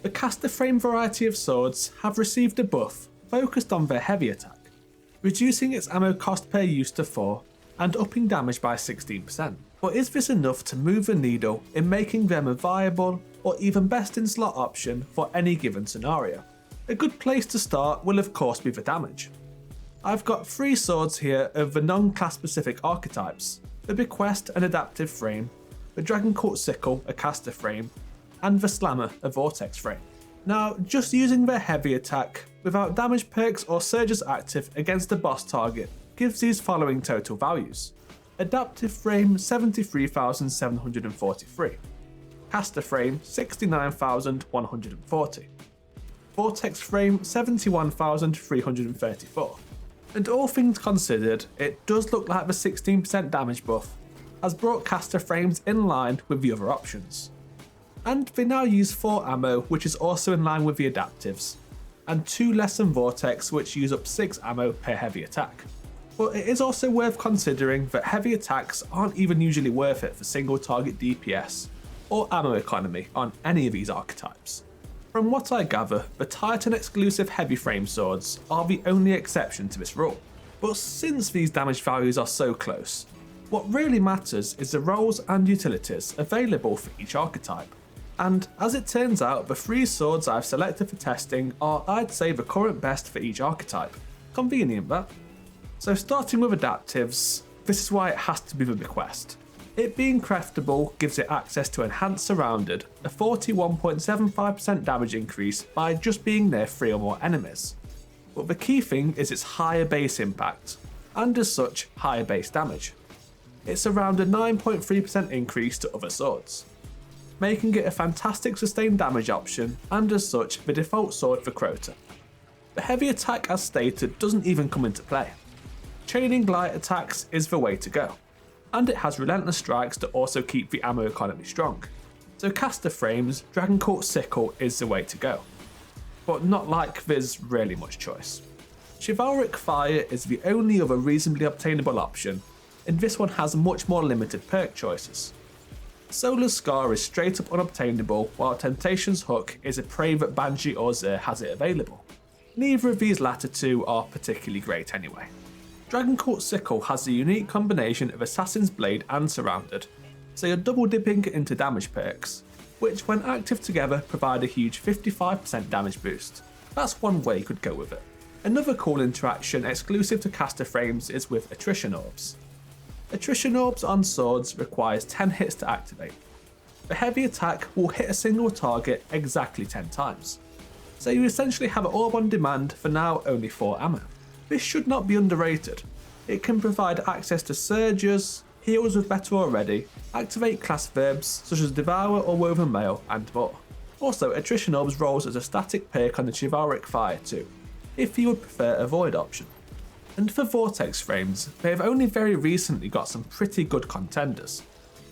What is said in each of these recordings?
The caster frame variety of swords have received a buff focused on their heavy attack, reducing its ammo cost per use to 4 and upping damage by 16%. But is this enough to move the needle in making them a viable or even best in slot option for any given scenario? A good place to start will of course be the damage. I've got 3 swords here of the non-class specific archetypes: the Bequest, an adaptive frame, the Dragoncult Sickle, a caster frame, and the Slammer, a vortex frame. Now, just using their heavy attack without damage perks or surges active against a boss target gives these following total values: adaptive frame 73,743, caster frame 69,140, vortex frame 71,334. And all things considered, it does look like the 16% damage buff has brought caster frames in line with the other options. And they now use 4 ammo, which is also in line with the adaptives, and 2 less than vortex, which use up 6 ammo per heavy attack. But it is also worth considering that heavy attacks aren't even usually worth it for single target DPS or ammo economy on any of these archetypes. From what I gather, the Titan exclusive heavy frame swords are the only exception to this rule. But since these damage values are so close, what really matters is the roles and utilities available for each archetype. And as it turns out, the 3 swords I've selected for testing are, I'd say, the current best for each archetype. Convenient that. So starting with adaptives, this is why it has to be the Bequest. It being craftable gives it access to Enhanced Surrounded, a 41.75% damage increase by just being near 3 or more enemies. But the key thing is its higher base impact, and as such, higher base damage. It's around a 9.3% increase to other swords, making it a fantastic sustained damage option and as such the default sword for Crota. The heavy attack, as stated, doesn't even come into play. Chaining light attacks is the way to go, and it has Relentless strikes to also keep the ammo economy strong. So caster frames, Dragoncult Sickle is the way to go. But not like there's really much choice. Chivalric Fire is the only other reasonably obtainable option, and this one has much more limited perk choices. Solar's Scar is straight up unobtainable, while Temptation's Hook is a pray that Banshee or Xur has it available. Neither of these latter 2 are particularly great anyway. Dragoncult Sickle has the unique combination of Assassin's Blade and Surrounded, so you're double dipping into damage perks, which when active together provide a huge 55% damage boost. That's one way you could go with it. Another cool interaction exclusive to caster frames is with Attrition Orbs. Attrition Orbs on swords requires 10 hits to activate. The heavy attack will hit a single target exactly 10 times. So you essentially have an orb on demand for now only 4 ammo. This should not be underrated. It can provide access to surges, heals with better already, activate class verbs such as Devour or Woven Mail, and more. Also, Attrition Orbs rolls as a static perk on the Chivalric Fire too, if you would prefer a void option. And for vortex frames, they have only very recently got some pretty good contenders.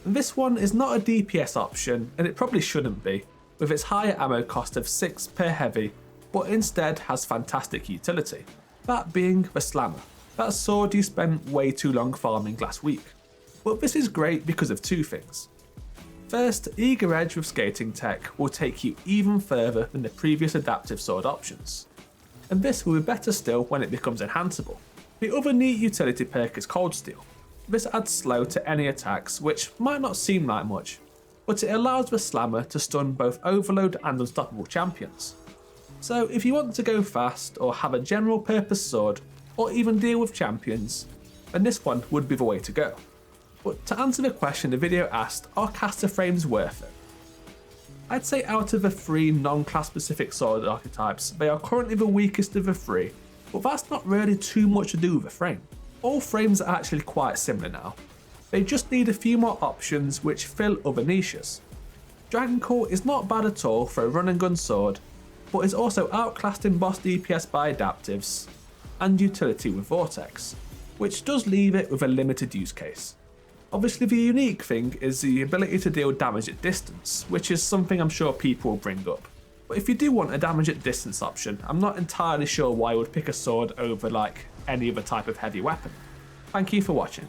And this one is not a DPS option, and it probably shouldn't be, with its higher ammo cost of 6 per heavy, but instead has fantastic utility. That being the Slammer, that sword you spent way too long farming last week. But this is great because of 2 things. First, Eager Edge with Skating Tech will take you even further than the previous adaptive sword options. And this will be better still when it becomes enhanceable. The other neat utility perk is Coldsteel. This adds slow to any attacks, which might not seem like much, but it allows the Slammer to stun both Overload and Unstoppable champions. So if you want to go fast or have a general purpose sword, or even deal with champions, then this one would be the way to go. But to answer the question the video asked, are caster frames worth it? I'd say out of the 3 non-class specific sword archetypes, they are currently the weakest of the 3, but that's not really too much to do with a frame. All frames are actually quite similar now. They just need a few more options which fill other niches. Dragoncult is not bad at all for a run and gun sword, but is also outclassed in boss DPS by adaptives and utility with Vortex, which does leave it with a limited use case. Obviously the unique thing is the ability to deal damage at distance, which is something I'm sure people will bring up. But if you do want a damage at distance option, I'm not entirely sure why I would pick a sword over like any other type of heavy weapon. Thank you for watching.